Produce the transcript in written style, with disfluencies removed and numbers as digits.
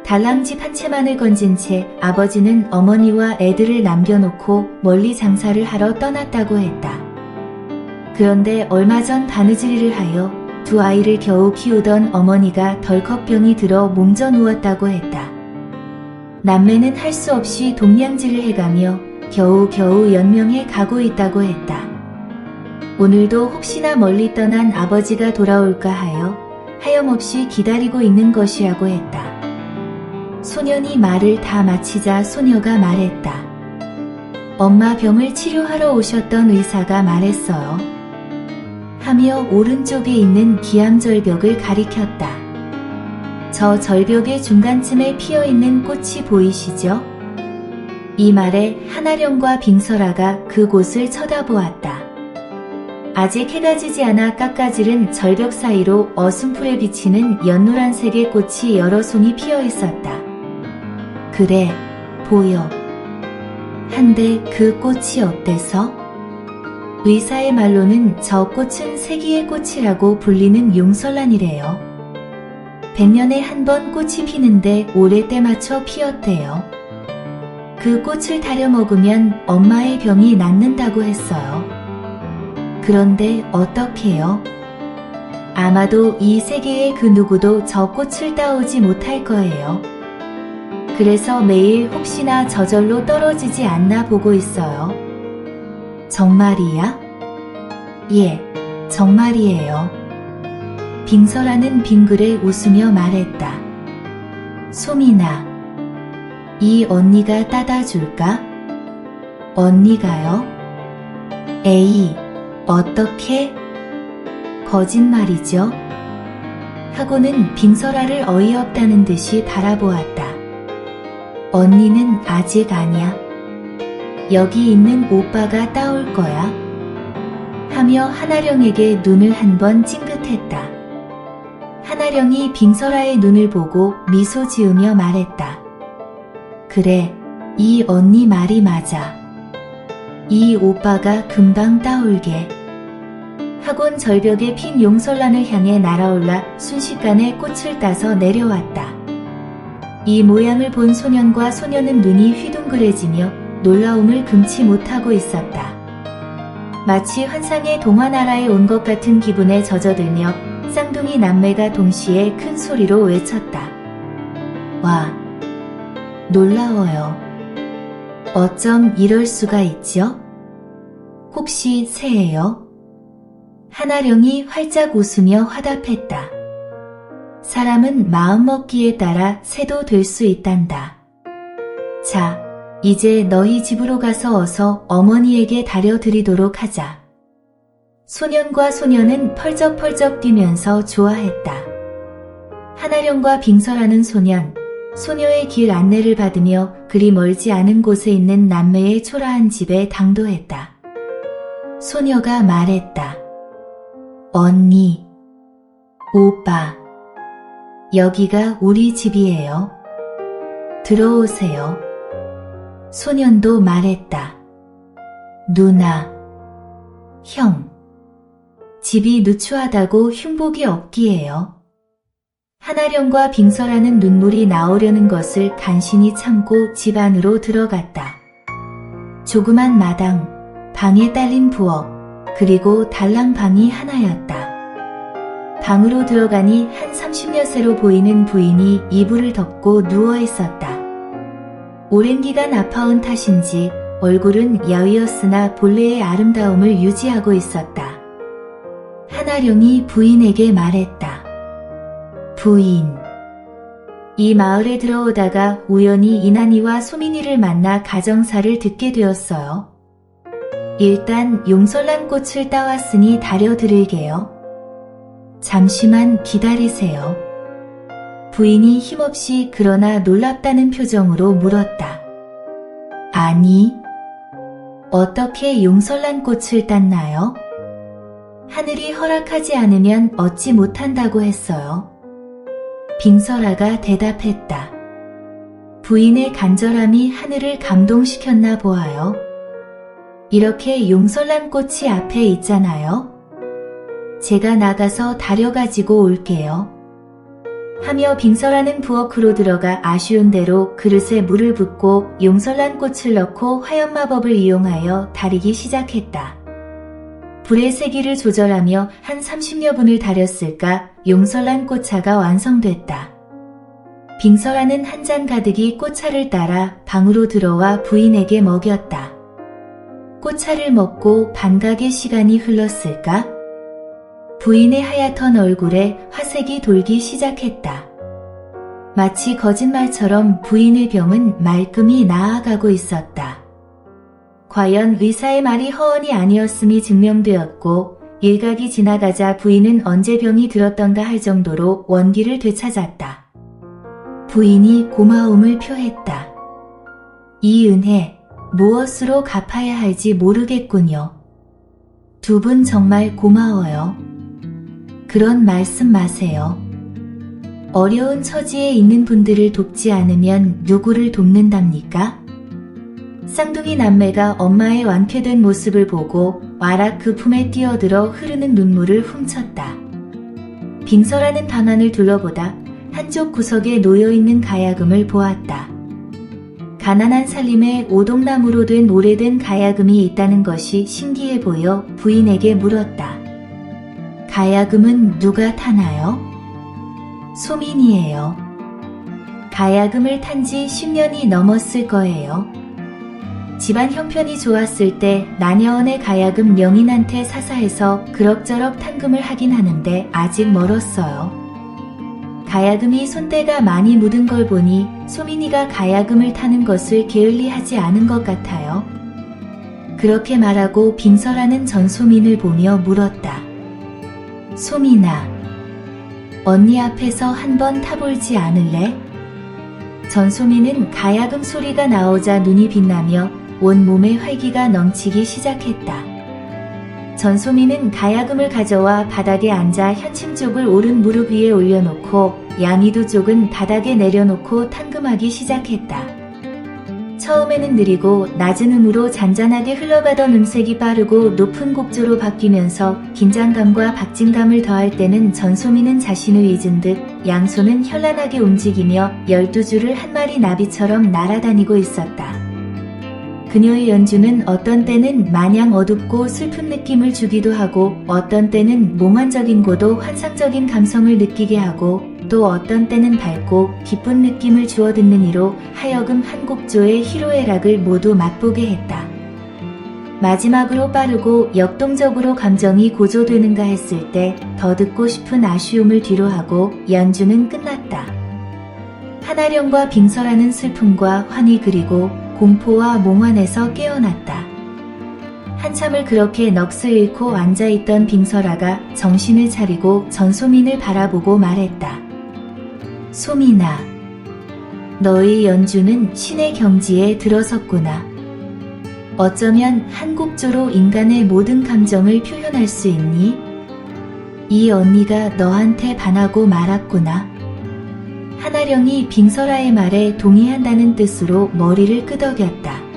달랑집 한 채만을 건진 채 아버지는 어머니와 애들을 남겨놓고 멀리 장사를 하러 떠났다고 했다. 그런데 얼마 전 바느질이를 하여 두 아이를 겨우 키우던 어머니가 덜컥 병이 들어 몸져 누웠다고 했다. 남매는 할 수 없이 동량질을 해가며 겨우겨우 연명해 가고 있다고 했다. 오늘도 혹시나 멀리 떠난 아버지가 돌아올까 하여 하염없이 기다리고 있는 것이라고 했다. 소년이 말을 다 마치자 소녀가 말했다. 엄마 병을 치료하러 오셨던 의사가 말했어요. 하며 오른쪽에 있는 기암절벽을 가리켰다. 저 절벽의 중간쯤에 피어있는 꽃이 보이시죠? 이 말에 한아령과 빙설아가 그곳을 쳐다보았다. 아직 해가 지지 않아 깎아지른 절벽 사이로 어슴풀에 비치는 연노란색의 꽃이 여러 송이 피어 있었다. 그래, 보여. 한데 그 꽃이 어때서? 의사의 말로는 저 꽃은 세기의 꽃이라고 불리는 용설란이래요. 100년에 한 번 꽃이 피는데 올해 때 맞춰 피었대요. 그 꽃을 타려 먹으면 엄마의 병이 낫는다고 했어요. 그런데 어떡해요? 아마도 이 세계의 그 누구도 저 꽃을 따오지 못할 거예요. 그래서 매일 혹시나 저절로 떨어지지 않나 보고 있어요. 정말이야? 예, 정말이에요. 빙설아는 빙그레 웃으며 말했다. 소민아, 이 언니가 따다 줄까? 언니가요? 에이, 어떻게? 거짓말이죠? 하고는 빙설아를 어이없다는 듯이 바라보았다. 언니는 아직 아니야. 여기 있는 오빠가 따올 거야. 하며 한아령에게 눈을 한번 찡긋했다. 한아령이 빙설아의 눈을 보고 미소 지으며 말했다. 그래, 이 언니 말이 맞아. 이 오빠가 금방 따올게. 하곤 절벽에 핀 용설란을 향해 날아올라 순식간에 꽃을 따서 내려왔다. 이 모양을 본 소년과 소녀는 눈이 휘둥그레지며 놀라움을 금치 못하고 있었다. 마치 환상의 동화나라에 온 것 같은 기분에 젖어들며 쌍둥이 남매가 동시에 큰 소리로 외쳤다. 와, 놀라워요. 어쩜 이럴 수가 있죠? 혹시 새예요? 한아령이 활짝 웃으며 화답했다. 사람은 마음먹기에 따라 새도 될 수 있단다. 자, 이제 너희 집으로 가서 어서 어머니에게 다려드리도록 하자. 소년과 소녀는 펄쩍펄쩍 뛰면서 좋아했다. 한아령과 빙설아는 소년, 소녀의 길 안내를 받으며 그리 멀지 않은 곳에 있는 남매의 초라한 집에 당도했다. 소녀가 말했다. 언니, 오빠, 여기가 우리 집이에요. 들어오세요. 소년도 말했다. 누나, 형, 집이 누추하다고 흉복이 없기에요. 한아령과 빙설아는 눈물이 나오려는 것을 간신히 참고 집 안으로 들어갔다. 조그만 마당, 방에 딸린 부엌, 그리고 달랑방이 하나였다. 방으로 들어가니 한 30여 세로 보이는 부인이 이불을 덮고 누워 있었다. 오랜 기간 아파온 탓인지 얼굴은 야위었으나 본래의 아름다움을 유지하고 있었다. 한아령이 부인에게 말했다. 부인, 이 마을에 들어오다가 우연히 이난이와 소민이를 만나 가정사를 듣게 되었어요. 일단 용설란 꽃을 따왔으니 다려드릴게요. 잠시만 기다리세요. 부인이 힘없이 그러나 놀랍다는 표정으로 물었다. 아니, 어떻게 용설란 꽃을 땄나요? 하늘이 허락하지 않으면 얻지 못한다고 했어요. 빙설아가 대답했다. 부인의 간절함이 하늘을 감동시켰나 보아요. 이렇게 용설란 꽃이 앞에 있잖아요. 제가 나가서 다려가지고 올게요. 하며 빙설하는 부엌으로 들어가 아쉬운 대로 그릇에 물을 붓고 용설란 꽃을 넣고 화염마법을 이용하여 다리기 시작했다. 불의 세기를 조절하며 한 30여 분을 달였을까 용설란 꽃차가 완성됐다. 빙설아는 한 잔 가득이 꽃차를 따라 방으로 들어와 부인에게 먹였다. 꽃차를 먹고 반각의 시간이 흘렀을까? 부인의 하얗던 얼굴에 화색이 돌기 시작했다. 마치 거짓말처럼 부인의 병은 말끔히 나아가고 있었다. 과연 의사의 말이 허언이 아니었음이 증명되었고 일각이 지나가자 부인은 언제 병이 들었던가 할 정도로 원기를 되찾았다. 부인이 고마움을 표했다. 이 은혜 무엇으로 갚아야 할지 모르겠군요. 두 분 정말 고마워요. 그런 말씀 마세요. 어려운 처지에 있는 분들을 돕지 않으면 누구를 돕는답니까? 쌍둥이 남매가 엄마의 완쾌된 모습을 보고 와락 그 품에 뛰어들어 흐르는 눈물을 훔쳤다. 빙설하는 방안을 둘러보다 한쪽 구석에 놓여있는 가야금을 보았다. 가난한 살림에 오동나무로 된 오래된 가야금이 있다는 것이 신기해 보여 부인에게 물었다. 가야금은 누가 타나요? 소민이에요. 가야금을 탄 지 10년이 넘었을 거예요. 집안 형편이 좋았을 때 나녀원의 가야금 명인한테 사사해서 그럭저럭 탕금을 하긴 하는데 아직 멀었어요. 가야금이 손때가 많이 묻은 걸 보니 소민이가 가야금을 타는 것을 게을리하지 않은 것 같아요. 그렇게 말하고 빙설하는 전소민을 보며 물었다. 소민아, 언니 앞에서 한번 타볼지 않을래? 전소민은 가야금 소리가 나오자 눈이 빛나며 온몸에 활기가 넘치기 시작했다. 전소민은 가야금을 가져와 바닥에 앉아 현침 쪽을 오른 무릎 위에 올려놓고 양이두 쪽은 바닥에 내려놓고 탕금하기 시작했다. 처음에는 느리고 낮은 음으로 잔잔하게 흘러가던 음색이 빠르고 높은 곡조로 바뀌면서 긴장감과 박진감을 더할 때는 전소민은 자신을 잊은 듯 양손은 현란하게 움직이며 12줄을 한 마리 나비처럼 날아다니고 있었다. 그녀의 연주는 어떤 때는 마냥 어둡고 슬픈 느낌을 주기도 하고 어떤 때는 몽환적인고도 환상적인 감성을 느끼게 하고 또 어떤 때는 밝고 기쁜 느낌을 주어 듣는 이로 하여금 한 곡조의 희로애락을 모두 맛보게 했다. 마지막으로 빠르고 역동적으로 감정이 고조되는가 했을 때 더 듣고 싶은 아쉬움을 뒤로하고 연주는 끝났다. 한아령과 빙설하는 슬픔과 환희 그리고 공포와 몽환에서 깨어났다. 한참을 그렇게 넋을 잃고 앉아있던 빙설아가 정신을 차리고 전소민을 바라보고 말했다. 소민아, 너의 연주는 신의 경지에 들어섰구나. 어쩌면 한 곡조로 인간의 모든 감정을 표현할 수 있니? 이 언니가 너한테 반하고 말았구나. 한아령이 빙설아의 말에 동의한다는 뜻으로 머리를 끄덕였다.